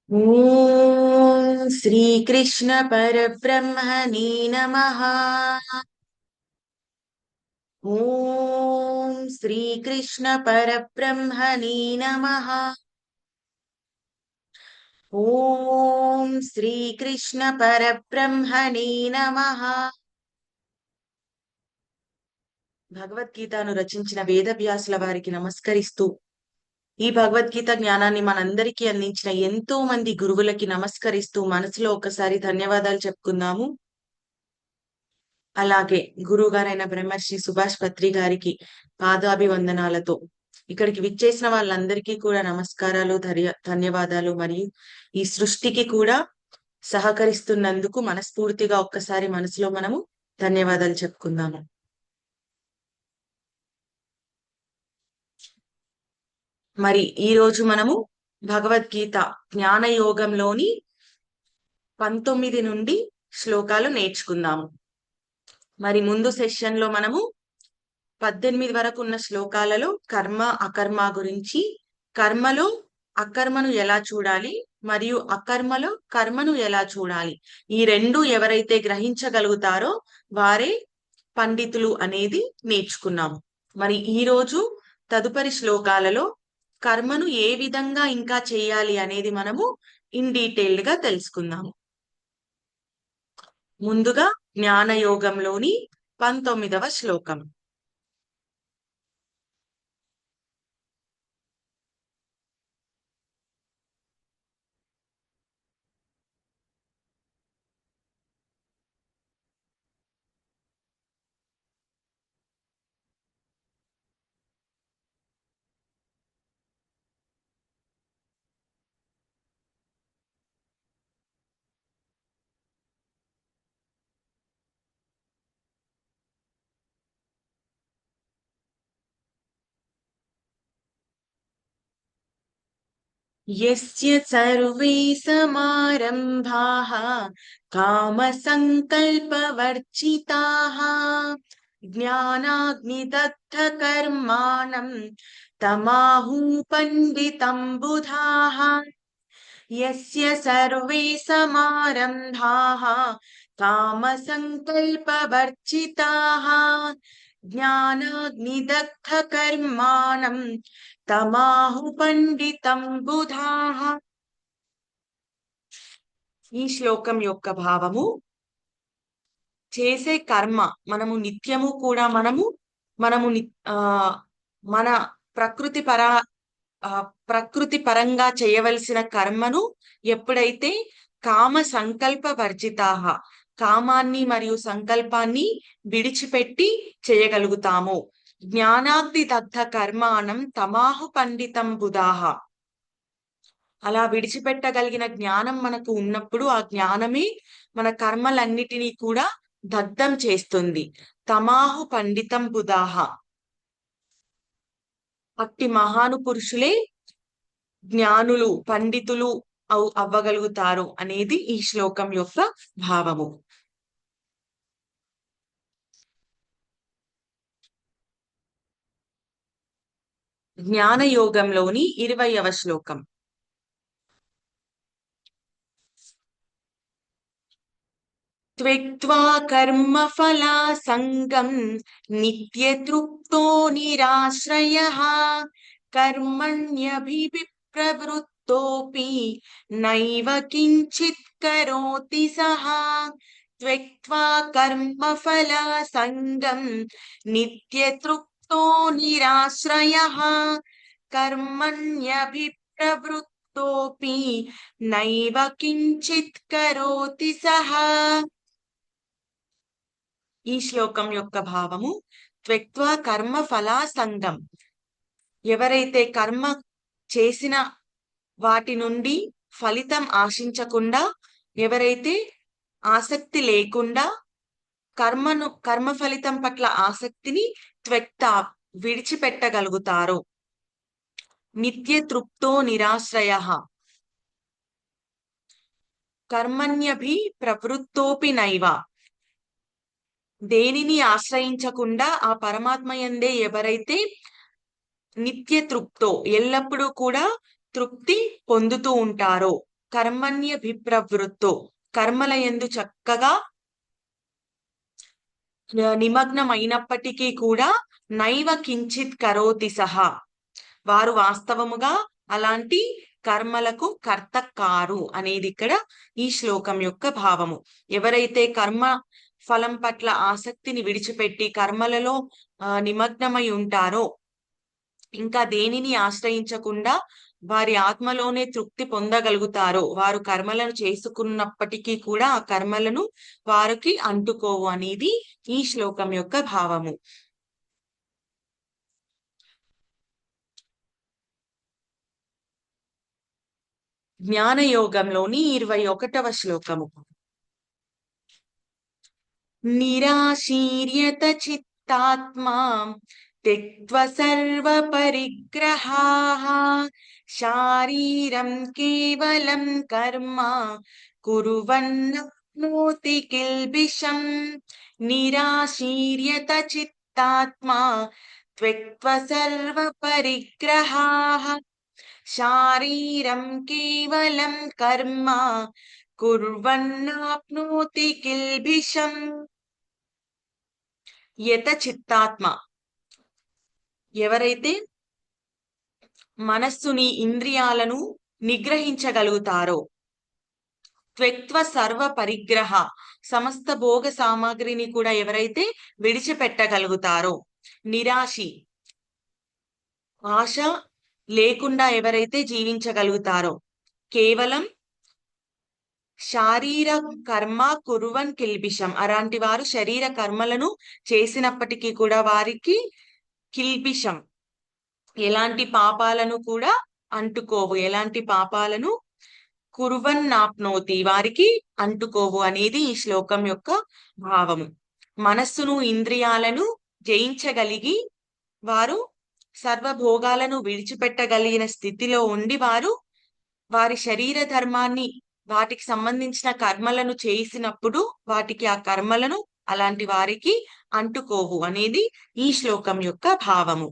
ఓం శ్రీకృష్ణ పరబ్రహ్మణే నమః. ఓం శ్రీకృష్ణ పరబ్రహ్మణే నమః. ఓం శ్రీకృష్ణ పరబ్రహ్మణే నమః. భగవద్గీతను రచించిన వేదవ్యాసుల వారికి నమస్కరిస్తూ, ఈ భగవద్గీత జ్ఞానాన్ని మనందరికీ అందించిన ఎంతో మంది గురువులకి నమస్కరిస్తూ మనసులో ఒకసారి ధన్యవాదాలు చెప్పుకుందాము. అలాగే గురువు గారైన బ్రహ్మర్షి సుభాష్ పత్రి గారికి పాదాభివందనాలతో ఇక్కడికి విచ్చేసిన వాళ్ళందరికీ కూడా నమస్కారాలు, ధన్యవాదాలు. మరియు ఈ సృష్టికి కూడా సహకరిస్తున్నందుకు మనస్ఫూర్తిగా ఒక్కసారి మనసులో మనము ధన్యవాదాలు చెప్పుకుందాము. మరి ఈ రోజు మనము భగవద్గీత జ్ఞాన యోగంలోని 19 నుండి శ్లోకాలు నేర్చుకుందాము. మరి ముందు సెషన్ లో మనము 18 వరకు ఉన్న శ్లోకాలలో కర్మ అకర్మ గురించి, కర్మలో అకర్మను ఎలా చూడాలి మరియు అకర్మలో కర్మను ఎలా చూడాలి, ఈ రెండు ఎవరైతే గ్రహించగలుగుతారో వారే పండితులు అనేది నేర్చుకున్నాము. మరి ఈ రోజు తదుపరి శ్లోకాలలో కర్మను ఏ విధంగా ఇంకా చేయాలి అనేది మనము ఇన్ డీటెయిల్డ్ గా తెలుసుకుందాము. ముందుగా జ్ఞానయోగంలోని 19వ శ్లోకం. यस्य सर्वे समारम्भाः कामसङ्कल्पवर्जिताः ज्ञानाग्निदग्धकर्माणं तमाहुः पण्डितं बुधाः. यस्य सर्वे समारम्भाः कामसङ्कल्पवर्जिताः ज्ञानाग्निदग्धकर्माणं తమాహు పండితం బుధాః. ఈ శ్లోకం యొక్క భావము, చేసే కర్మ మనము నిత్యము కూడా మనము మన ప్రకృతి ప్రకృతి పరంగా చేయవలసిన కర్మను ఎప్పుడైతే కామ సంకల్ప వర్జితాః, కామాన్ని మరియు సంకల్పాన్ని విడిచిపెట్టి చేయగలుగుతాము. జ్ఞానాగ్ని దగ్ధ కర్మాణం తమాహు పండితం బుధాః. అలా విడిచిపెట్టగలిగిన జ్ఞానం మనకు ఉన్నప్పుడు ఆ జ్ఞానమే మన కర్మలన్నిటినీ కూడా దగ్ధం చేస్తుంది. తమాహు పండితం బుధాః. అట్టి మహాను పురుషులే జ్ఞానులు, పండితులు అవ్వగలుగుతారు అనేది ఈ శ్లోకం యొక్క భావము. జ్ఞానయోగంలోని 20వ శ్లోకం. త్యక్త్వా కర్మఫలాసంగం నిత్యతృప్తో నిరాశ్రయః కర్మణ్యభిప్రవృత్తోపి నైవ కించిత్ కరోతి సః. త్యక్త్వా కర్మఫలాసంగం నిత్యతృప్తో నిరాశ్రయః కర్మణ్యభిప్రవృత్తోపి నైవ కించిత్ కరోతి సః. ఈ శ్లోకం యొక్క భావము, త్యక్త్వా కర్మ ఫలాసంగం, ఎవరైతే కర్మ చేసిన వాటి నుండి ఫలితం ఆశించకుండా, ఎవరైతే ఆసక్తి లేకుండా కర్మ ఫలితం పట్ల ఆసక్తిని విడిచిపెట్టగలుగుతారో, నిత్య తృప్తో నిరాశ్రయః కర్మణ్యభి ప్రవృత్తోపి నైవ, దేనిని ఆశ్రయించకుండా ఆ పరమాత్మ యందే ఎవరైతే నిత్య తృప్తో ఎల్లప్పుడూ కూడా తృప్తి పొందుతూ ఉంటారో, కర్మణ్యభిప్రవృత్తో కర్మల యందు చక్కగా నిమగ్నం అయినప్పటికీ కూడా నైవ కించిత్ కరోతి సహా వారు వాస్తవముగా అలాంటి కర్మలకు కర్త కారు అనేది ఇక్కడ ఈ శ్లోకం యొక్క భావము. ఎవరైతే కర్మ ఫలం పట్ల ఆసక్తిని విడిచిపెట్టి కర్మలలో నిమగ్నమై ఉంటారో, ఇంకా దేనిని ఆశ్రయించకుండా వారి ఆత్మలోనే తృప్తి పొందగలుగుతారో, వారు కర్మలను చేసుకున్నప్పటికీ కూడా ఆ కర్మలను వారికి అంటుకోవు అనేది ఈ శ్లోకం యొక్క భావము. జ్ఞానయోగంలోని 21వ శ్లోకము. నిరాశీర్యత చిత్తాత్మా త్యక్త్వా సర్వ పరిగ్రహాః శారీరం కేవలం కర్మ కుర్వన్నప్నోతి కిల్బిషం. నిరాశీర్యత చిత్తాత్మా త్యక్త్వా సర్వ పరిగ్రహాః శారీరం కేవలం కర్మ కుర్వన్నాప్నోతి కిల్బిషం. యత చిత్తాత్మ ఎవరైతే మనస్సుని ఇంద్రియాలను నిగ్రహించగలుగుతారో, త్యక్త్వా సర్వ పరిగ్రహ సమస్త భోగ సామాగ్రిని కూడా ఎవరైతే విడిచిపెట్టగలుగుతారో, నిరాశి ఆశ లేకుండా ఎవరైతే జీవించగలుగుతారో, కేవలం శారీర కర్మ కుర్వన్ కిల్బిషం అలాంటి వారు శరీర కర్మలను చేసినప్పటికీ కూడా వారికి కిల్బిషం ఎలాంటి పాపాలను కూడా అంటుకోవు, ఎలాంటి పాపాలను కుర్వన్ నాప్నోతి వారికి అంటుకోవు అనేది ఈ శ్లోకం యొక్క భావము. మనస్సును ఇంద్రియాలను జయించగలిగి వారు సర్వభోగాలను విడిచిపెట్టగలిగిన స్థితిలో ఉండి వారు వారి శరీర ధర్మాన్ని వాటికి సంబంధించిన కర్మలను చేసినప్పుడు వాటికి ఆ కర్మలను అలాంటి వారికి అంటుకోవు అనేది ఈ శ్లోకం యొక్క భావము.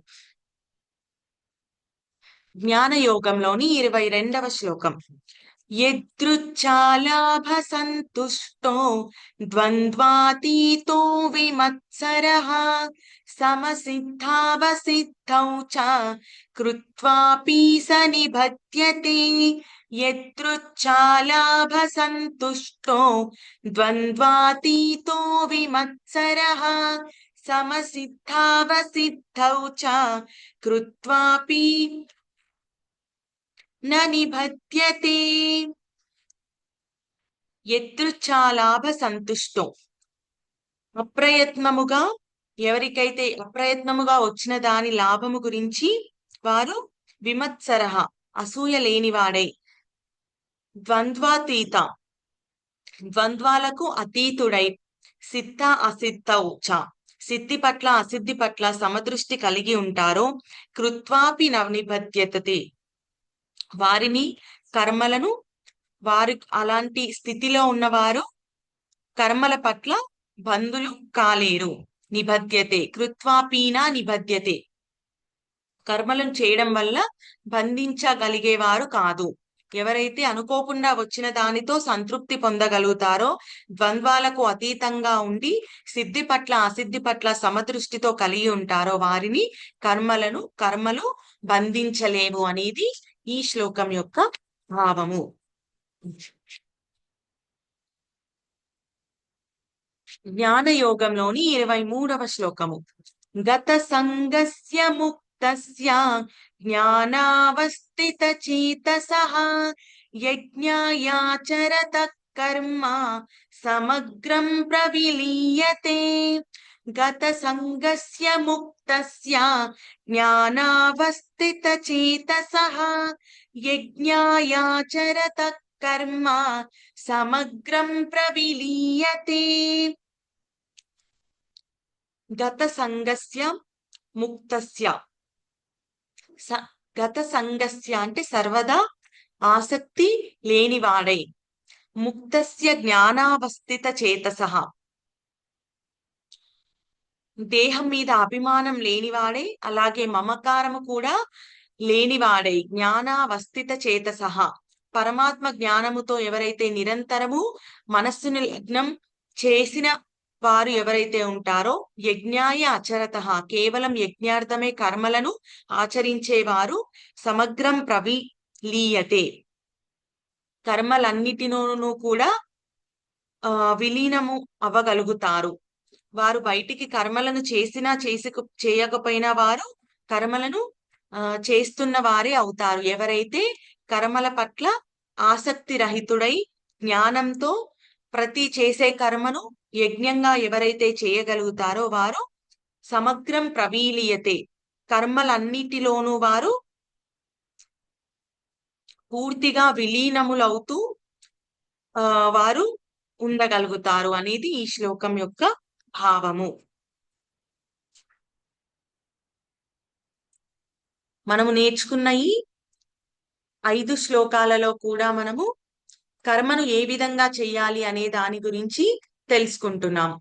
జ్ఞానయోగంలోని 22వ శ్లోకం. యదృచ్ఛాలాభ సంతుష్టో ద్వంద్వాతీతో విమత్సరః సమసిద్ధావసిద్ధౌ చ కృత్వాపి స నిబధ్యతే. యదృచ్ఛాలాభ సంతుష్టో ద్వంద్వాతీతో విమత్సరః సమసిద్ధావసిద్ధౌ చ కృత్వాపి న నిబధ్యతే. యదృచ్ఛాలాభ సంతుష్టో అప్రయత్నముగా ఎవరికైతే అప్రయత్నముగా వచ్చిన దాని లాభము గురించి వారు విమత్సరః అసూయ లేనివాడై, ద్వంద్వాతీత ద్వంద్వాలకు అతీతుడై, సిద్ధ అసిద్ధౌ చ సిద్ధి పట్ల అసిద్ధి పట్ల సమదృష్టి కలిగి ఉంటారో, కృత్వాపి న నిబధ్యతే వారిని కర్మలను వారు అలాంటి స్థితిలో ఉన్నవారు కర్మల పట్ల బంధులు కాలేరు. నిబధ్యతే కృత్వాపీనా నిబధ్యతే కర్మలను చేయడం వల్ల బంధించగలిగేవారు కాదు. ఎవరైతే అనుకోకుండా వచ్చిన దానితో సంతృప్తి పొందగలుగుతారో, ద్వంద్వాలకు అతీతంగా ఉండి సిద్ధి పట్ల అసిద్ధి పట్ల సమదృష్టితో కలిగి ఉంటారో వారిని కర్మలు బంధించలేవు అనేది ఈ శ్లోకం యొక్క భావము. జ్ఞానయోగంలోని 23వ శ్లోకము. గత సంగస్య ముక్తస్య జ్ఞానావస్థిత చేతసః యజ్ఞాయాచరత కర్మ సమగ్రం ప్రవిలీయతే. గత సంగస్య ముక్తస్య జ్ఞానావస్థిత చేతసః యజ్ఞాయాచరత కర్మ సమగ్రం ప్రవిలీయతే. గత సంగస్య ముక్తస్య గత సంగస్య అంటే సర్వదా ఆసక్తి లేనివాడై, ముక్తస్య జ్ఞానావస్థిత చేతసః దేహం మీద అభిమానం లేనివాడై, అలాగే మమకారము కూడా లేనివాడై, జ్ఞానావస్థిత చేతసః పరమాత్మ జ్ఞానముతో ఎవరైతే నిరంతరము మనస్సుని లగ్నం చేసిన వారు ఎవరైతే ఉంటారో, యజ్ఞాయ అచరత, కేవలం యజ్ఞార్థమే కర్మలను ఆచరించేవారు సమగ్రం ప్రవిలీయతే, కర్మలన్నిటిలోనూ కూడా విలీనము అవ్వగలుగుతారు. వారు బయటికి కర్మలను చేసినా చేయకపోయినా వారు కర్మలను చేస్తున్న వారే అవుతారు. ఎవరైతే కర్మల పట్ల ఆసక్తి రహితుడై జ్ఞానంతో ప్రతి చేసే కర్మను యజ్ఞంగా ఎవరైతే చేయగలుగుతారో వారు సమగ్రం ప్రవీలీయతే, కర్మలన్నిటిలోనూ వారు పూర్తిగా విలీనములవుతూ వారు ఉండగలుగుతారు అనేది ఈ శ్లోకం యొక్క భావము. మనము నేర్చుకున్న ఈ 5 శ్లోకాలలో కూడా మనము కర్మను ఏ విధంగా చెయ్యాలి అనే దాని గురించి తెలుసుకుంటున్నాం.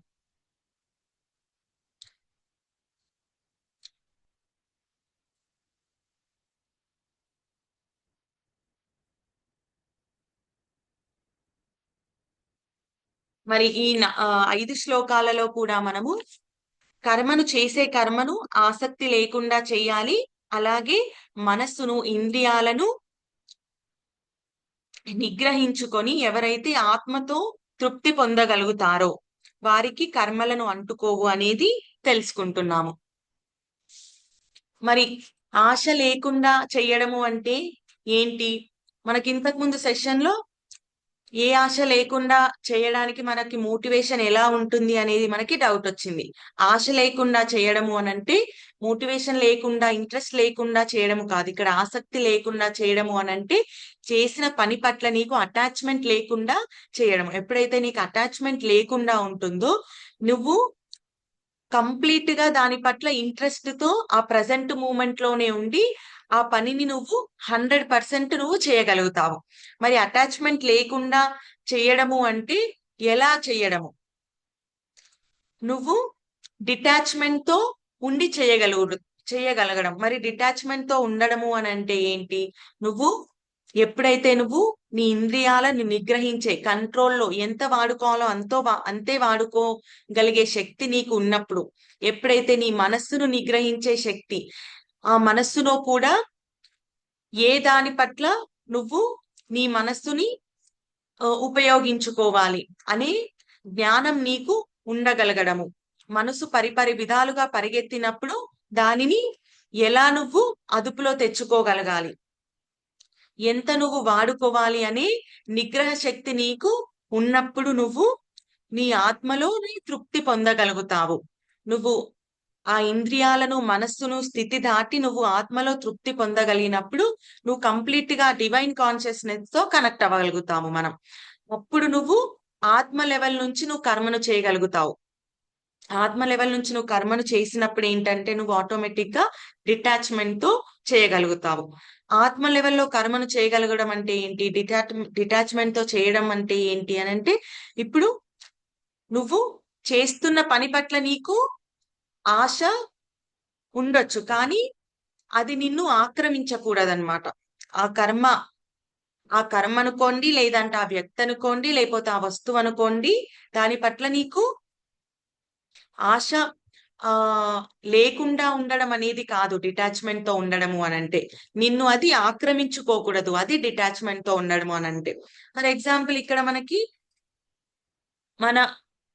మరి ఈ 5 శ్లోకాలలో కూడా మనము చేసే కర్మను ఆసక్తి లేకుండా చెయ్యాలి. అలాగే మనస్సును, ఇంద్రియాలను నిగ్రహించుకొని ఎవరైతే ఆత్మతో తృప్తి పొందగలుగుతారో వారికి కర్మలను అంటుకోవు అనేది తెలుసుకుంటున్నాము. మరి ఆశ లేకుండా చెయ్యడము అంటే ఏంటి? మనకి ఇంతకు ముందు సెషన్ లో ఏ ఆశ లేకుండా చేయడానికి మనకి మోటివేషన్ ఎలా ఉంటుంది అనేది మనకి డౌట్ వచ్చింది. ఆశ లేకుండా చేయడము అనంటే మోటివేషన్ లేకుండా, ఇంట్రెస్ట్ లేకుండా చేయడము కాదు. ఇక్కడ ఆసక్తి లేకుండా చేయడము అనంటే చేసిన పని పట్ల నీకు అటాచ్మెంట్ లేకుండా చేయడం. ఎప్పుడైతే నీకు అటాచ్మెంట్ లేకుండా ఉంటుందో నువ్వు కంప్లీట్ గా దాని పట్ల ఇంట్రెస్ట్ తో ఆ ప్రజెంట్ మూమెంట్ లోనే ఉండి ఆ పనిని నువ్వు 100% నువ్వు చేయగలుగుతావు. మరి అటాచ్మెంట్ లేకుండా చేయడము అంటే ఎలా చేయడము? నువ్వు డిటాచ్మెంట్ తో ఉండి చేయగలగడం. మరి డిటాచ్మెంట్ తో ఉండడము అని అంటే ఏంటి? నువ్వు ఎప్పుడైతే నువ్వు నీ ఇంద్రియాలను నిగ్రహించే కంట్రోల్లో ఎంత వాడుకోవాలో అంతే వాడుకోగలిగే శక్తి నీకు ఉన్నప్పుడు, ఎప్పుడైతే నీ మనస్సును నిగ్రహించే శక్తి, ఆ మనస్సులో కూడా ఏ దాని పట్ల నువ్వు నీ మనస్సుని ఉపయోగించుకోవాలి అనే జ్ఞానం నీకు ఉండగలగడము. మనసు పరిపరి విధాలుగా పరిగెత్తినప్పుడు దానిని ఎలా నువ్వు అదుపులో తెచ్చుకోగలగాలి, ఎంత నువ్వు వాడుకోవాలి అనే నిగ్రహ శక్తి నీకు ఉన్నప్పుడు నువ్వు నీ ఆత్మలో తృప్తి పొందగలుగుతావు. నువ్వు ఆ ఇంద్రియాలను, మనస్సును స్థితి దాటి నువ్వు ఆత్మలో తృప్తి పొందగలిగినప్పుడు నువ్వు కంప్లీట్ గా డివైన్ కాన్షియస్నెస్ తో కనెక్ట్ అవ్వగలుగుతాము మనం. అప్పుడు నువ్వు ఆత్మ లెవెల్ నుంచి నువ్వు కర్మను చేయగలుగుతావు. ఆత్మ లెవెల్ నుంచి నువ్వు కర్మను చేసినప్పుడు ఏంటంటే నువ్వు ఆటోమేటిక్ గా డిటాచ్మెంట్ తో చేయగలుగుతావు. ఆత్మ లెవెల్లో కర్మను చేయగలగడం అంటే ఏంటి? డిటాచ్మెంట్ తో చేయడం అంటే ఏంటి అని అంటే, ఇప్పుడు నువ్వు చేస్తున్న పని పట్ల నీకు ఆశ ఉండొచ్చు, కానీ అది నిన్ను ఆక్రమించకూడదన్నమాట. ఆ కర్మ అనుకోండి, లేదంటే ఆ వ్యక్తి అనుకోండి, లేకపోతే ఆ వస్తువు అనుకోండి, దాని పట్ల నీకు ఆశ లేకుండా ఉండడం అనేది కాదు డిటాచ్మెంట్ తో ఉండడము అనంటే. నిన్ను అది ఆక్రమించుకోకూడదు, అది డిటాచ్మెంట్ తో ఉండడము అనంటే. ఫర్ ఎగ్జాంపుల్ ఇక్కడ మనకి మన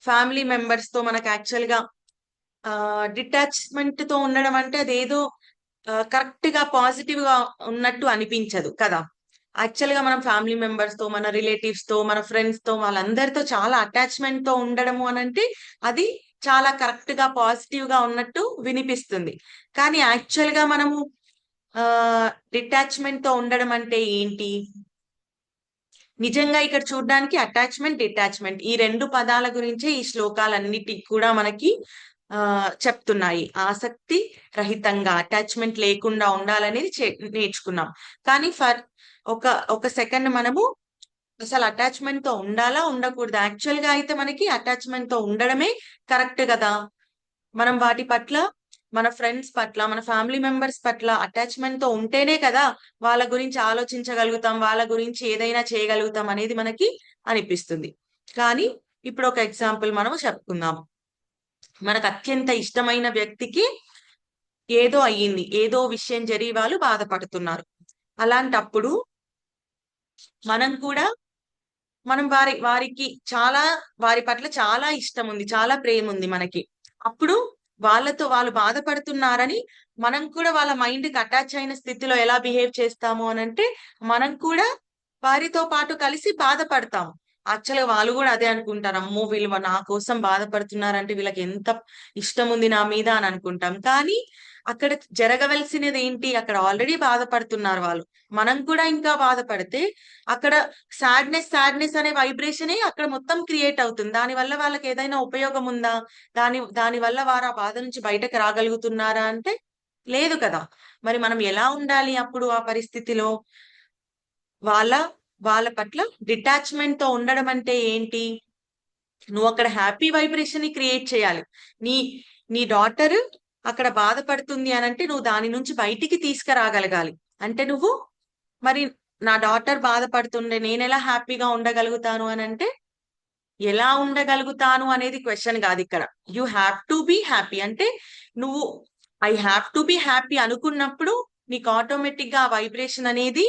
ఫ్యామిలీ మెంబర్స్ తో మనకు యాక్చువల్ గా డిటాచ్మెంట్ తో ఉండడం అంటే అదేదో కరెక్ట్ గా పాజిటివ్ గా ఉన్నట్టు అనిపించదు కదా. యాక్చువల్ గా మనం ఫ్యామిలీ మెంబర్స్ తో, మన రిలేటివ్స్ తో, మన ఫ్రెండ్స్ తో, వాళ్ళందరితో చాలా అటాచ్మెంట్ తో ఉండడము అనంటే అది చాలా కరెక్ట్ గా పాజిటివ్ గా ఉన్నట్టు వినిపిస్తుంది. కానీ యాక్చువల్ గా మనము డిటాచ్మెంట్ తో ఉండడం అంటే ఏంటి? నిజంగా ఇక్కడ చూడడానికి అటాచ్మెంట్, డిటాచ్మెంట్ ఈ 2 పదాల గురించే ఈ శ్లోకాలన్నిటి కూడా మనకి చెప్తున్నాయి. ఆసక్తి రహితంగా, అటాచ్మెంట్ లేకుండా ఉండాలనేది నేర్చుకున్నాం. కానీ ఒక సెకండ్ మనము అసలు అటాచ్మెంట్ తో ఉండాలా, ఉండకూడదు? యాక్చువల్ గా అయితే మనకి అటాచ్మెంట్ తో ఉండడమే కరెక్ట్ కదా. మనం వాటి పట్ల మన ఫ్రెండ్స్ పట్ల, మన ఫ్యామిలీ మెంబర్స్ పట్ల అటాచ్మెంట్ తో ఉంటేనే కదా వాళ్ళ గురించి ఆలోచించగలుగుతాం, వాళ్ళ గురించి ఏదైనా చేయగలుగుతాం అనేది మనకి అనిపిస్తుంది. కానీ ఇప్పుడు ఒక ఎగ్జాంపుల్ మనం చెప్పుకుందాం. మనకు అత్యంత ఇష్టమైన వ్యక్తికి ఏదో అయ్యింది, ఏదో విషయం జరిగి వాళ్ళు బాధపడుతున్నారు. అలాంటప్పుడు మనం కూడా మనం వారికి వారి పట్ల చాలా ఇష్టం ఉంది, చాలా ప్రేమ ఉంది మనకి. అప్పుడు వాళ్ళు బాధపడుతున్నారని మనం కూడా వాళ్ళ మైండ్ కి అటాచ్ అయిన స్థితిలో ఎలా బిహేవ్ చేస్తాము అని అంటే, మనం కూడా వారితో పాటు కలిసి బాధపడతాము. యాక్చువల్గా వాళ్ళు కూడా అదే అనుకుంటారు, అమ్మో వీళ్ళు నా కోసం బాధపడుతున్నారంటే వీళ్ళకి ఎంత ఇష్టం ఉంది నా మీద అని అనుకుంటాం. కానీ అక్కడ జరగవలసినది ఏంటి, అక్కడ ఆల్రెడీ బాధపడుతున్నారు వాళ్ళు. మనం కూడా ఇంకా బాధపడితే అక్కడ సాడ్నెస్ అనే వైబ్రేషనే అక్కడ మొత్తం క్రియేట్ అవుతుంది. దాని వల్ల వాళ్ళకి ఏదైనా ఉపయోగం ఉందా? దాని వల్ల వారు ఆ బాధ నుంచి బయటకు రాగలుగుతున్నారా అంటే లేదు కదా. మరి మనం ఎలా ఉండాలి అప్పుడు ఆ పరిస్థితిలో? వాళ్ళ వాళ్ళ పట్ల డిటాచ్మెంట్ తో ఉండడం అంటే ఏంటి? నువ్వు అక్కడ హ్యాపీ వైబ్రేషన్ ని క్రియేట్ చేయాలి. నీ నీ డాటర్ అక్కడ బాధపడుతుంది అని అంటే నువ్వు దాని నుంచి బయటికి తీసుకురాగలగాలి. అంటే నువ్వు మరి నా డాటర్ బాధపడుతుండే నేను ఎలా హ్యాపీగా ఉండగలుగుతాను అని అంటే, ఎలా ఉండగలుగుతాను అనేది క్వశ్చన్ కాదు ఇక్కడ. You have to be happy అంటే నువ్వు I have to be happy అనుకున్నప్పుడు నీకు ఆటోమేటిక్ గా వైబ్రేషన్ అనేది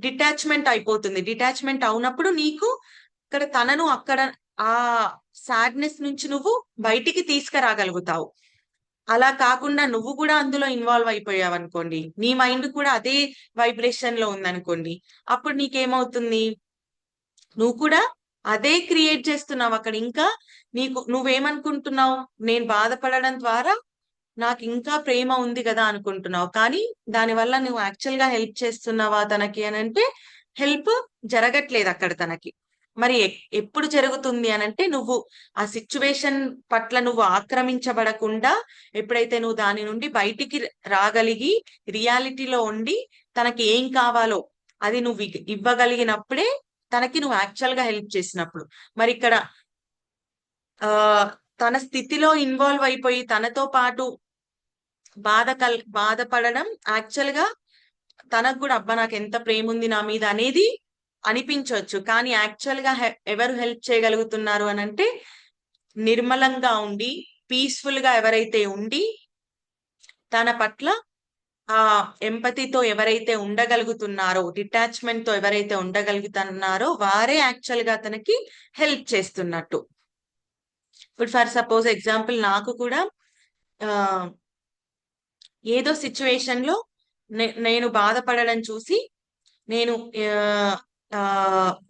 డిటాచ్మెంట్ అయిపోతుంది. డిటాచ్మెంట్ అవునప్పుడు నీకు అక్కడ ఆ సాడ్నెస్ నుంచి నువ్వు బయటికి తీసుకురాగలుగుతావు. అలా కాకుండా నువ్వు కూడా అందులో ఇన్వాల్వ్ అయిపోయావు అనుకోండి, నీ మైండ్ కూడా అదే వైబ్రేషన్ లో ఉందనుకోండి, అప్పుడు నీకేమవుతుంది? నువ్వు కూడా అదే క్రియేట్ చేస్తున్నావు అక్కడ. ఇంకా నువ్వేమనుకుంటున్నావు, నేను బాధపడడం ద్వారా నాకు ఇంకా ప్రేమ ఉంది కదా అనుకుంటున్నావు. కానీ దానివల్ల నువ్వు యాక్చువల్ గా హెల్ప్ చేస్తున్నావా తనకి అని అంటే హెల్ప్ జరగట్లేదు అక్కడ తనకి. మరి ఎప్పుడు జరుగుతుంది అని అంటే, నువ్వు ఆ సిచ్యువేషన్ పట్ల నువ్వు ఆక్రమించబడకుండా ఎప్పుడైతే నువ్వు దాని నుండి బయటికి రాగలిగి రియాలిటీలో ఉండి తనకి ఏం కావాలో అది నువ్వు ఇవ్వగలిగినప్పుడే తనకి నువ్వు యాక్చువల్ గా హెల్ప్ చేసినప్పుడు. మరి ఇక్కడ ఆ తన స్థితిలో ఇన్వాల్వ్ అయిపోయి తనతో పాటు బాధపడడం యాక్చువల్ గా తనకు కూడా అబ్బా నాకు ఎంత ప్రేమ ఉంది నా మీద అనేది అనిపించవచ్చు. కానీ యాక్చువల్ గా ఎవరు హెల్ప్ చేయగలుగుతున్నారు అని అంటే, నిర్మలంగా ఉండి పీస్ఫుల్ గా ఎవరైతే ఉండి తన పట్ల ఆ ఎంపతితో ఎవరైతే ఉండగలుగుతున్నారో, డిటాచ్మెంట్ తో ఎవరైతే ఉండగలుగుతున్నారో వారే యాక్చువల్ గా తనకి హెల్ప్ చేస్తున్నట్టు. ఇప్పుడు ఫర్ సపోజ్ ఎగ్జాంపుల్ నాకు కూడా ఆ ఏదో సిచ్యువేషన్ లో నేను బాధపడడం చూసి, నేను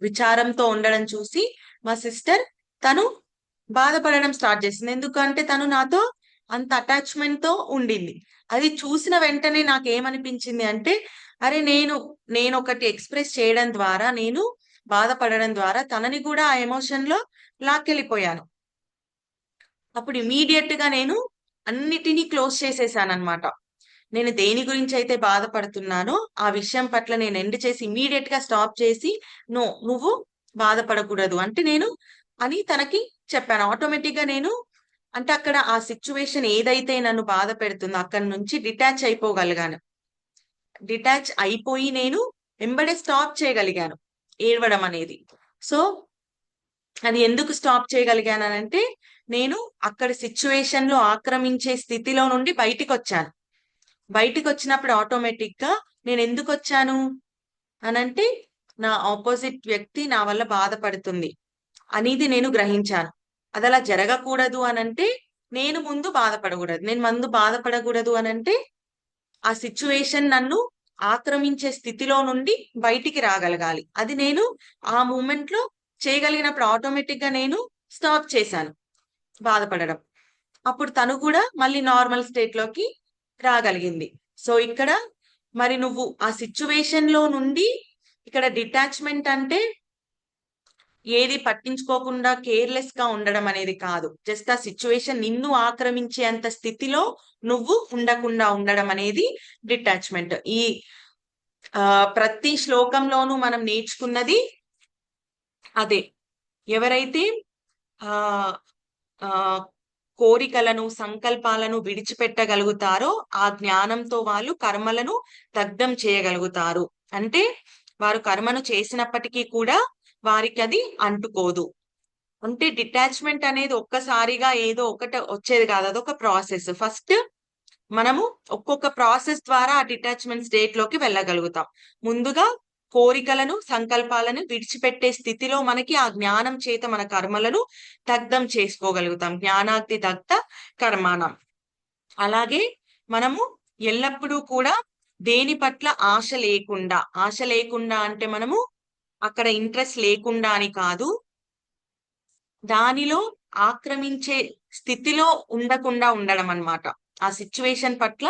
విచారంతో ఉండడం చూసి మా సిస్టర్ తను బాధపడడం స్టార్ట్ చేసింది. ఎందుకంటే తను నాతో అంత అటాచ్మెంట్ తో ఉండింది. అది చూసిన వెంటనే నాకు ఏమనిపించింది అంటే, అరే నేను ఒకటి ఎక్స్ప్రెస్ చేయడం ద్వారా, నేను బాధపడడం ద్వారా తనని కూడా ఆ ఎమోషన్ లో లాక్కెళ్ళిపోయాను. అప్పుడు ఇమీడియట్ గా నేను అన్నిటినీ క్లోజ్ చేసేసాను అనమాట. నేను దేని గురించి అయితే బాధపడుతున్నానో ఆ విషయం పట్ల నేను ఎండ్ చేసి ఇమీడియట్ గా స్టాప్ చేసి, నువ్వు బాధపడకూడదు అంటే అని తనకి చెప్పాను. ఆటోమేటిక్ గా అంటే అక్కడ ఆ సిచ్యువేషన్ ఏదైతే నన్ను బాధ పెడుతుందో అక్కడి నుంచి డిటాచ్ అయిపోగలిగాను. డిటాచ్ అయిపోయి నేను వెంబడే స్టాప్ చేయగలిగాను ఏడవడం అనేది. సో అది ఎందుకు స్టాప్ చేయగలిగానంటే, నేను అక్కడ సిచ్యువేషన్ లో ఆక్రమించే స్థితిలో నుండి బయటికి వచ్చాను. బయటికి వచ్చినప్పుడు ఆటోమేటిక్ గా నేను ఎందుకు వచ్చాను అనంటే, నా ఆపోజిట్ వ్యక్తి నా వల్ల బాధపడుతుంది అనేది నేను గ్రహించాను. అది అలా జరగకూడదు అనంటే నేను ముందు బాధపడకూడదు అనంటే ఆ సిచ్యువేషన్ నన్ను ఆక్రమించే స్థితిలో నుండి బయటికి రాగలగాలి. అది నేను ఆ మూమెంట్ లో చేయగలిగినప్పుడు ఆటోమేటిక్ గా నేను స్టాప్ చేశాను బాధపడడం. అప్పుడు తను కూడా మళ్ళీ నార్మల్ స్టేట్ లోకి రాగలిగింది. సో ఇక్కడ మరి నువ్వు ఆ సిచ్యువేషన్ లో నుండి ఇక్కడ డిటాచ్మెంట్ అంటే ఏది పట్టించుకోకుండా కేర్లెస్ గా ఉండడం అనేది కాదు. జస్ట్ ఆ సిచ్యువేషన్ నిన్ను ఆక్రమించేంత స్థితిలో నువ్వు ఉండకుండా ఉండడం అనేది డిటాచ్మెంట్. ఈ ప్రతి శ్లోకంలోనూ మనం నేర్చుకున్నది అదే. ఎవరైతే ఆ కోరికలను సంకల్పాలను విడిచిపెట్టగలుగుతారో ఆ జ్ఞానంతో వాళ్ళు కర్మలను దగ్ధం చేయగలుగుతారు. అంటే వారు కర్మను చేసినప్పటికీ కూడా వారికి అది అంటుకోదు. అంటే డిటాచ్మెంట్ అనేది ఒక్కసారిగా ఏదో ఒకటి వచ్చేది కాదు, అదొక ప్రాసెస్. ఫస్ట్ మనము ఒక్కొక్క ప్రాసెస్ ద్వారా ఆ డిటాచ్మెంట్ స్టేట్ లోకి వెళ్ళగలుగుతాం. ముందుగా కోరికలను సంకల్పాలను విడిచిపెట్టే స్థితిలో మనకి ఆ జ్ఞానం చేత మన కర్మలను దగ్ధం చేసుకోగలుగుతాం. జ్ఞానాగ్ని దగ్ధ కర్మాణం. అలాగే మనము ఎల్లప్పుడూ కూడా దేని పట్ల ఆశ లేకుండా అంటే మనము అక్కడ ఇంట్రెస్ట్ లేకుండా అని కాదు, దానిలో ఆక్రమించే స్థితిలో ఉండకుండా ఉండడం అన్నమాట. ఆ సిచ్యువేషన్ పట్ల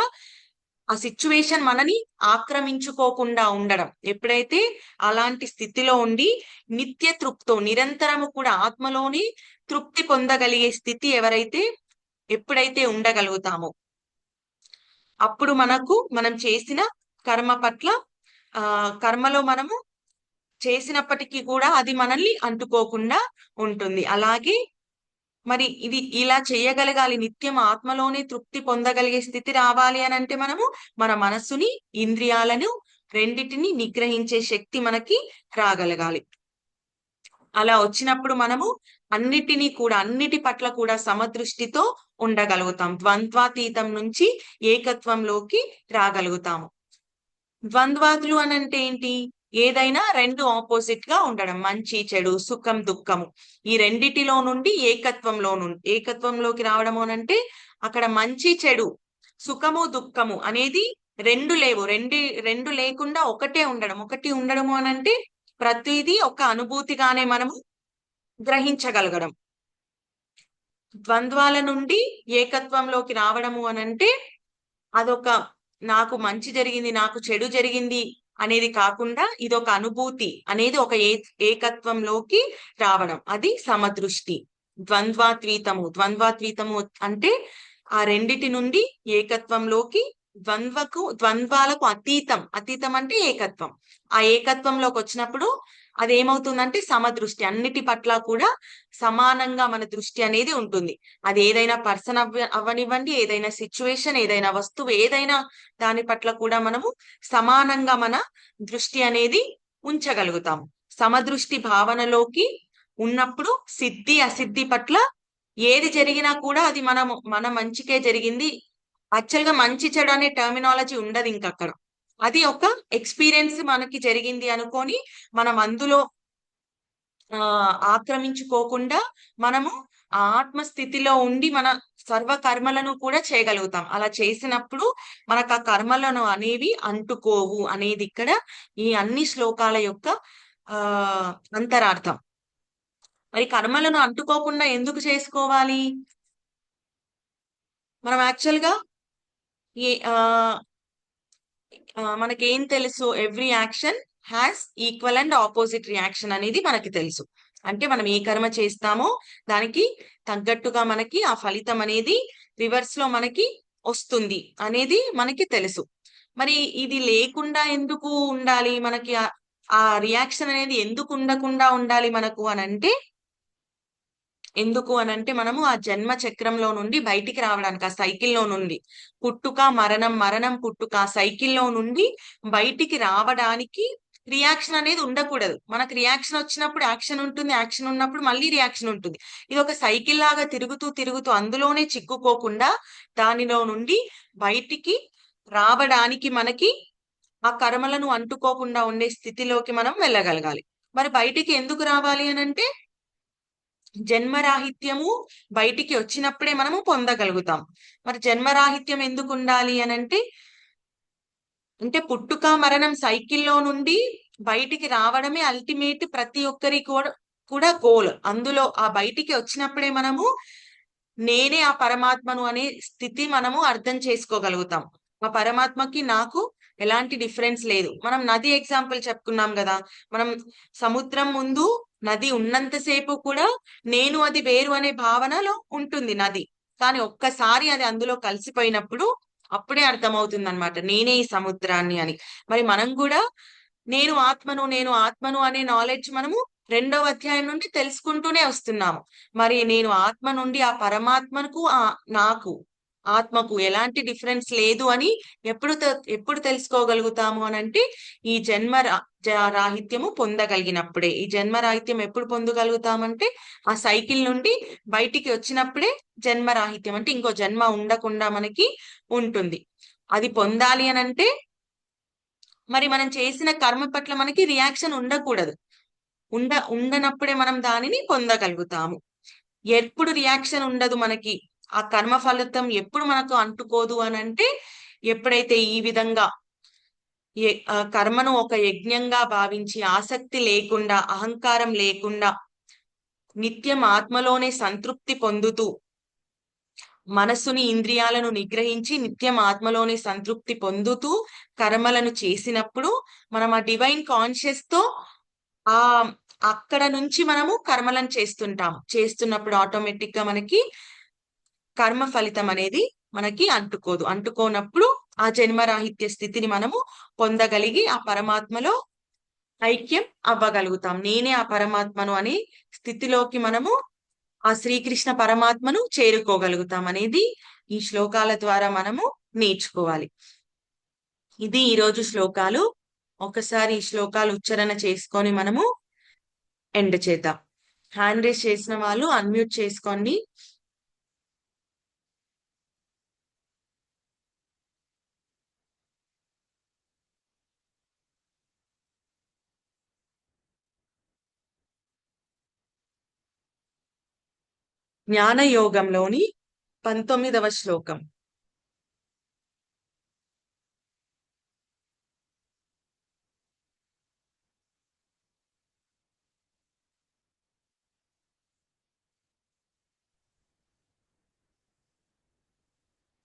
ఆ సిచ్యువేషన్ మనని ఆక్రమించుకోకుండా ఉండడం. ఎప్పుడైతే అలాంటి స్థితిలో ఉండి నిత్య తృప్తో నిరంతరము కూడా ఆత్మలోని తృప్తి పొందగలిగే స్థితి ఎప్పుడైతే ఉండగలుగుతామో అప్పుడు మనం చేసిన కర్మ పట్ల కర్మలో మనము చేసినప్పటికీ కూడా అది మనల్ని అంటుకోకుండా ఉంటుంది. అలాగే మరి ఇది ఇలా చేయగలగాలి, నిత్యం ఆత్మలోనే తృప్తి పొందగలిగే స్థితి రావాలి అని అంటే మనము మన మనస్సుని ఇంద్రియాలను రెండిటిని నిగ్రహించే శక్తి మనకి రాగలగాలి. అలా వచ్చినప్పుడు మనము అన్నిటి పట్ల కూడా సమదృష్టితో ఉండగలుగుతాం. ద్వంద్వాతీతం నుంచి ఏకత్వంలోకి రాగలుగుతాము. ద్వంద్వాదులు అని అంటే ఏంటి? ఏదైనా రెండు ఆపోజిట్ గా ఉండడం, మంచి చెడు సుఖం దుఃఖము, ఈ రెండిటిలో నుండి ఏకత్వంలోకి రావడము అనంటే అక్కడ మంచి చెడు సుఖము దుఃఖము అనేది రెండు లేవు, రెండు లేకుండా ఒకటి ఉండడము అనంటే ప్రతిదీ ఒక అనుభూతిగానే మనము గ్రహించగలగడం. ద్వంద్వాల నుండి ఏకత్వంలోకి రావడము అనంటే అదొక నాకు మంచి జరిగింది నాకు చెడు జరిగింది అనేది కాకుండా ఇదొక అనుభూతి అనేది ఒక ఏకత్వంలోకి రావడం, అది సమదృష్టి. ద్వంద్వాతీతము అంటే ఆ రెండిటి నుండి ఏకత్వంలోకి ద్వంద్వాలకు అతీతం అంటే ఏకత్వం. ఆ ఏకత్వంలోకి వచ్చినప్పుడు అదేమవుతుందంటే సమదృష్టి, అన్నిటి పట్ల కూడా సమానంగా మన దృష్టి అనేది ఉంటుంది. అది ఏదైనా పర్సన్ అవ్వనివ్వండి, ఏదైనా సిచ్యువేషన్, ఏదైనా వస్తువు, ఏదైనా దాని పట్ల కూడా మనము సమానంగా మన దృష్టి అనేది ఉంచగలుగుతాం. సమదృష్టి భావనలోకి ఉన్నప్పుడు సిద్ధి అసిద్ధి పట్ల ఏది జరిగినా కూడా అది మన మంచికే జరిగింది. యాక్చువల్ గా మంచి చెడు అనే టర్మినాలజీ ఉండదు ఇంకక్కడ. అది ఒక ఎక్స్పీరియన్స్ మనకి జరిగింది అనుకొని మనం అందులో ఆక్రమించుకోకుండా మనము ఆత్మస్థితిలో ఉండి మన సర్వ కర్మలను కూడా చేయగలుగుతాం. అలా చేసినప్పుడు మనకు ఆ కర్మలను అనేవి అంటుకోవు అనేది ఇక్కడ ఈ అన్ని శ్లోకాల యొక్క అంతరార్థం. మరి కర్మలను అంటుకోకుండా ఎందుకు చేసుకోవాలి? మనం యాక్చువల్ గా మనకేం తెలుసు? Every action has equal and opposite reaction అనేది మనకి తెలుసు. అంటే మనం ఏ కర్మ చేస్తామో దానికి తగ్గట్టుగా మనకి ఆ ఫలితం అనేది రివర్స్ లో మనకి వస్తుంది అనేది మనకి తెలుసు. మరి ఇది లేకుండా ఎందుకు ఉండాలి? మనకి ఆ రియాక్షన్ అనేది ఎందుకు ఉండకుండా ఉండాలి మనకు ఎందుకు అనంటే మనము ఆ జన్మ చక్రంలో నుండి బయటికి రావడానికి, ఆ సైకిల్లో నుండి పుట్టుక మరణం మరణం పుట్టుక సైకిల్లో నుండి బయటికి రావడానికి రియాక్షన్ అనేది ఉండకూడదు. మనకు రియాక్షన్ వచ్చినప్పుడు యాక్షన్ ఉంటుంది, యాక్షన్ ఉన్నప్పుడు మళ్ళీ రియాక్షన్ ఉంటుంది. ఇది ఒక సైకిల్ లాగా తిరుగుతూ అందులోనే చిక్కుకోకుండా దానిలో నుండి బయటికి రావడానికి మనకి ఆ కర్మలను అంటుకోకుండా ఉండే స్థితిలోకి మనం వెళ్ళగలగాలి. మరి బయటికి ఎందుకు రావాలి అనంటే జన్మరాహిత్యము బయటికి వచ్చినప్పుడే మనము పొందగలుగుతాం. మరి జన్మరాహిత్యం ఎందుకు ఉండాలి అనంటే పుట్టుక మరణం సైకిల్లో నుండి బయటికి రావడమే అల్టిమేట్ ప్రతి ఒక్కరి కూడా గోల్. అందులో ఆ బయటికి వచ్చినప్పుడే మనము నేనే ఆ పరమాత్మను అనే స్థితి మనము అర్థం చేసుకోగలుగుతాం. ఆ పరమాత్మకి నాకు ఎలాంటి డిఫరెన్స్ లేదు. మనం నది ఎగ్జాంపుల్ చెప్పుకున్నాం కదా, మనం సముద్రం ముందు నది ఉన్నంతసేపు కూడా నేను అది వేరు అనే భావనలో ఉంటుంది నది. కానీ ఒక్కసారి అది అందులో కలిసిపోయినప్పుడు అప్పుడే అర్థమవుతుంది అనమాట నేనే ఈ సముద్రాన్ని అని. మరి మనం కూడా నేను ఆత్మను అనే నాలెడ్జ్ మనము రెండవ అధ్యాయం నుండి తెలుసుకుంటూనే వస్తున్నాము. మరి నేను ఆత్మ నుండి ఆ పరమాత్మకు నాకు ఆత్మకు ఎలాంటి డిఫరెన్స్ లేదు అని ఎప్పుడు తెలుసుకోగలుగుతాము అని అంటే ఈ రాహిత్యము పొందగలిగినప్పుడే. ఈ జన్మ రాహిత్యం ఎప్పుడు పొందగలుగుతామంటే ఆ సైకిల్ నుండి బయటికి వచ్చినప్పుడే జన్మరాహిత్యం అంటే ఇంకో జన్మ ఉండకుండా మనకి ఉంటుంది. అది పొందాలి అని అంటే మరి మనం చేసిన కర్మ పట్ల మనకి రియాక్షన్ ఉండకూడదు. ఉండనప్పుడే మనం దానిని పొందగలుగుతాము. ఎప్పుడు రియాక్షన్ ఉండదు మనకి, ఆ కర్మ ఫలితం ఎప్పుడు మనకు అంటుకోదు అని అంటే ఎప్పుడైతే ఈ విధంగా కర్మను ఒక యజ్ఞంగా భావించి ఆసక్తి లేకుండా అహంకారం లేకుండా నిత్యం ఆత్మలోనే సంతృప్తి పొందుతూ మనస్సుని ఇంద్రియాలను నిగ్రహించి నిత్యం ఆత్మలోనే సంతృప్తి పొందుతూ కర్మలను చేసినప్పుడు మనం ఆ డివైన్ కాన్షియస్ తో ఆ అక్కడ నుంచి మనము కర్మలను చేస్తున్నప్పుడు ఆటోమేటిక్ గా మనకి కర్మ ఫలితం అనేది మనకి అంటుకోనప్పుడు ఆ జన్మరాహిత్య స్థితిని మనము పొందగలిగి ఆ పరమాత్మలో ఐక్యం అవ్వగలుగుతాం. నేనే ఆ పరమాత్మను అనే స్థితిలోకి మనము ఆ శ్రీకృష్ణ పరమాత్మను చేరుకోగలుగుతాం అనేది ఈ శ్లోకాల ద్వారా మనము నేర్చుకోవాలి. ఇది ఈరోజు శ్లోకాలు. ఒకసారి ఈ శ్లోకాలు ఉచ్చారణ చేసుకొని మనము ఎండ్ చేద్దాం. హ్యాండ్ రేస్ చేసిన వాళ్ళు అన్మ్యూట్ చేసుకోండి. జ్ఞానయోగంలోని 19వ శ్లోకం.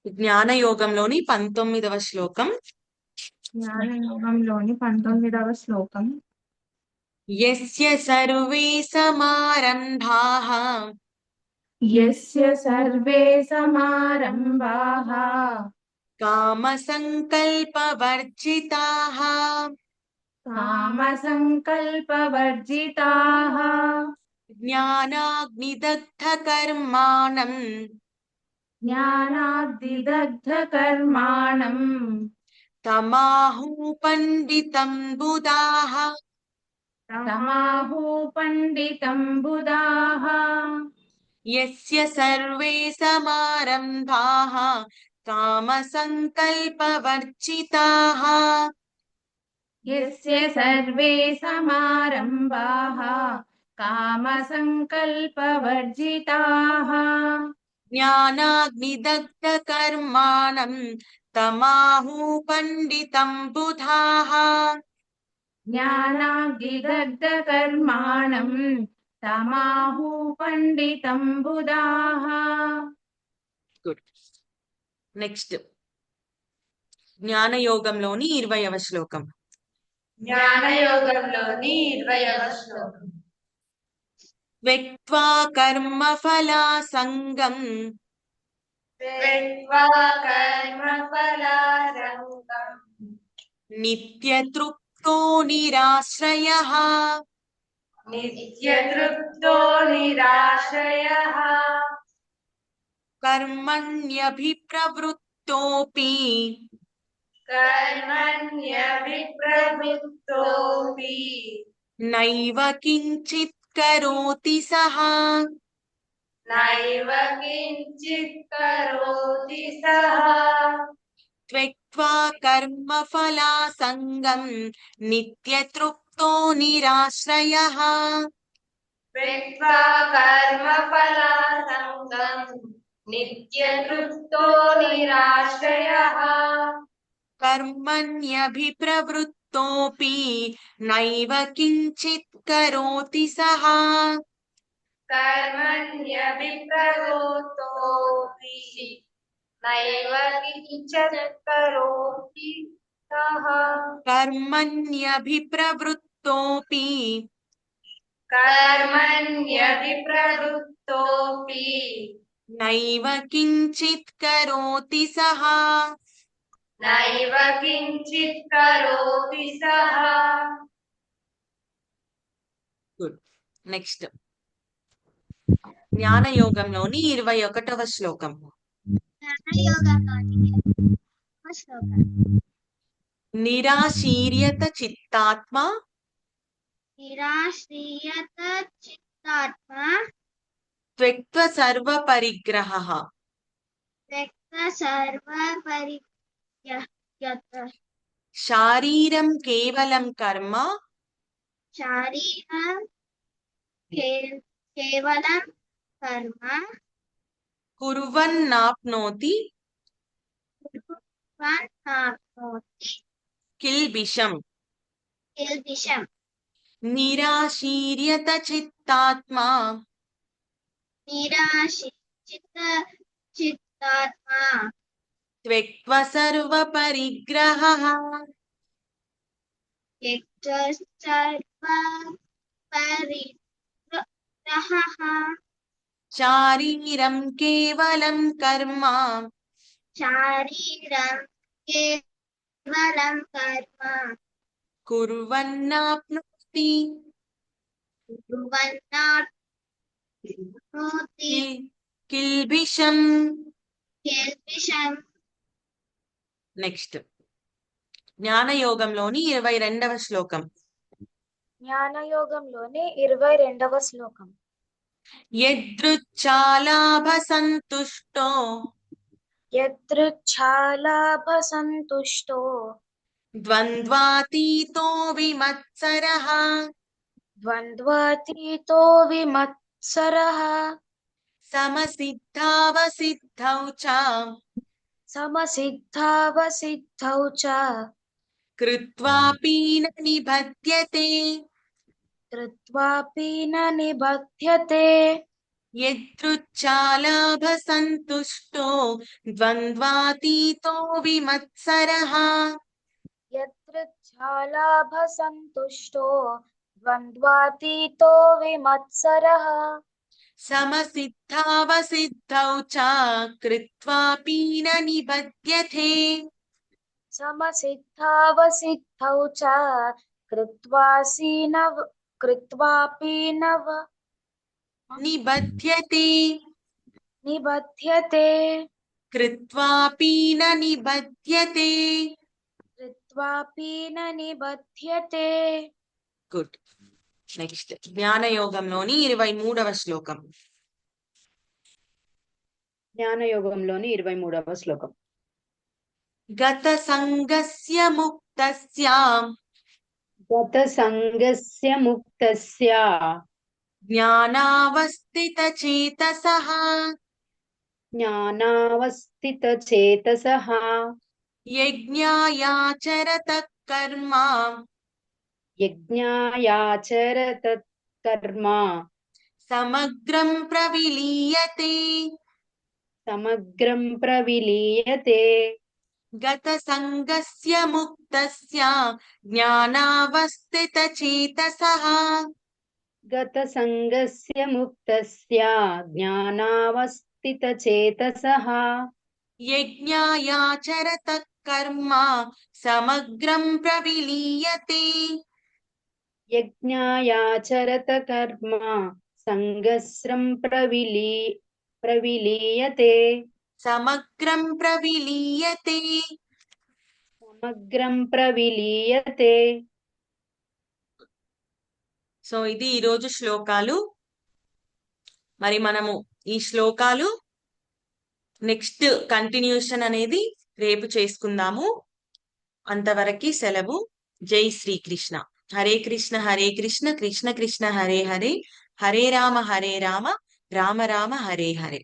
జ్ఞానయోగంలోని 19వ శ్లోకం. జ్ఞానయోగంలోని 19వ శ్లోకం. యస్య సర్వే సమారంభాః యస్య సర్వే సమారంభాః కామ సంకల్పవర్జితాః కామ సంకల్పవర్జితాః జ్ఞానాగ్నిదగ్ధ కర్మాణం జ్ఞానాగ్నిదగ్ధకర్మాణం తమాహు పండితం బుధాః తమాహు పండితం బుధాః. యస్య సర్వే సమారంభాః కామ సంకల్పవర్జితాః యస్య సర్వే సమారంభాః కామ సంకల్పవర్జితాః జ్ఞానాగ్నిదగ్ధ కర్మాణం తమాహు పండితం బుధాః జ్ఞానాగ్నిదగ్ధకర్మాణం తమాహు పండితం బుధాః. గుడ్. నెక్స్ట్ జ్ఞానయోగంలోని 20వ శ్లోకం. జ్ఞానయోగంలోని 20వ శ్లోకం. త్యక్త్వా కర్మఫలాసంగం నిత్యతృప్తో నిరాశ్రయః నిత్యతృప్తో నిరాశ్రయః కర్మణ్యభిప్రవృత్తోపి కర్మణ్యభిప్రవృత్తోపి నైవ కించిత్ కరోతి సః నైవ కించిత్ కరోతి సః త్యక్త్వా కర్మఫలాసంగం నిత్యతృప్తో నిరాశ్రయః త్యక్త్వా కర్మఫలాసంగం నిత్యతృప్తో నిరాశ్రయః కర్మణ్యభిప్రవృత్తోపి నైవ కించిత్ కరోతి సః కర్మణ్యభిప్రవృత్తోపి నైవ కించిత్ కరోతి సః కర్మణ్యభిప్రవృత్తోపి కర్మణ్యభిప్రవృత్తోపి నైవ కించిత్ కరోతి సః నైవ కించిత్ కరోతి సః. గుడ్. నెక్స్ట్ జ్ఞానయోగంలోని 21వ శ్లోకం. నిరాశీర్యత చిత్తాత్మ నిరాశ్రీయత చిత్తాత్మ త్యక్త్వ సర్వ పరిగ్రహః. వ్యక్త సర్వ పరిత్యక్త శారీరం కేవలం కర్మ శారీరం కేవలం కర్మ కుర్వన్నాప్నోతి కుర్వన్నాప్నోతి కిల్బిషం. కిల్బిషం. నిరాశీర్యత చిత్తాత్మ చిత్తాత్మ త్యక్త్వ సర్వ పరిగ్రహః. వ్యక్త సర్వ పరిగ్రహః శారీరం కేవలం కర్మ శారీరం కేవలం కర్మ కుర్వన్నాప్నోతి కుర్వన్నాప్నోతి కిల్బిషం. కిల్బిషం. నెక్స్ట్ జ్ఞానయోగంలోని 22వ శ్లోకం. జ్ఞానయోగంలోని 22వ శ్లోకం. యదృచ్ఛాలాభ సంతుష్టో యదృచ్ఛాలాభ సంతుష్టో ద్వంద్వాతీతో విమత్సరః. ద్వంద్వాతీతో విమత్సరః. సమసిద్ధావసిద్ధౌ చ సమసిద్ధావసిద్ధౌ చ కృత్వాపి న నిబధ్యతే. కృత్వాపి న నిబధ్యతే. యదృచ్ఛాలాభ సంతుష్టో ద్వంద్వాతీతో విమత్సరః. యదృచ్ఛాలాభ సంతుష్టో ద్వంద్వాతీతో విమత్సరః. సమసిద్ధావసిద్ధౌ చ కృత్వాపి న నిబధ్యతే. సమసిద్ధావసిద్ధౌ చ కృత్వాపి నవ నిబధ్యతే. నిబధ్యతే. కృత్వాపి న నిబధ్యతే. కృత్వాపి న నిబధ్యతే. గుడ్. నెక్స్ట్ జ్ఞానయోగంలోని 23వ శ్లోకం. జ్ఞానయోగంలోని 23వ శ్లోకం. గత సంగస్య ముక్తస్య గత సంగస్య ముక్తస్య జ్ఞానావస్థిత చేతసః. జ్ఞానావస్థిత చేతసః యజ్ఞాయాచరత కర్మ యజ్ఞాయాచరత కర్మ సమగ్రం ప్రవిలీయతే. సమగ్రం ప్రవిలీయతే. గత సంగస్య ముక్తస్య జ్ఞానావస్థిత చేతసః. గత సంగస్య ముక్తస్య జ్ఞానావస్థిత చేతసః యజ్ఞాయాచరత కర్మ సమగ్రం ప్రవిలీయతే. యజ్ఞాయాచరత కర్మ సంగస్రం ప్రవిలీయతే. సమగ్రం ప్రవిలీయతే. సమగ్రం ప్రవిలీయతే. సో ఇది ఈరోజు శ్లోకాలు. మరి మనము ఈ శ్లోకాలు నెక్స్ట్ కంటిన్యూషన్ అనేది రేపు చేసుకుందాము. అంతవరకు సెలవు. జై శ్రీకృష్ణ. హరే కృష్ణ హరే కృష్ణ కృష్ణ కృష్ణ హరే హరే హరే రామ రామ రామ రామ హరే హరే.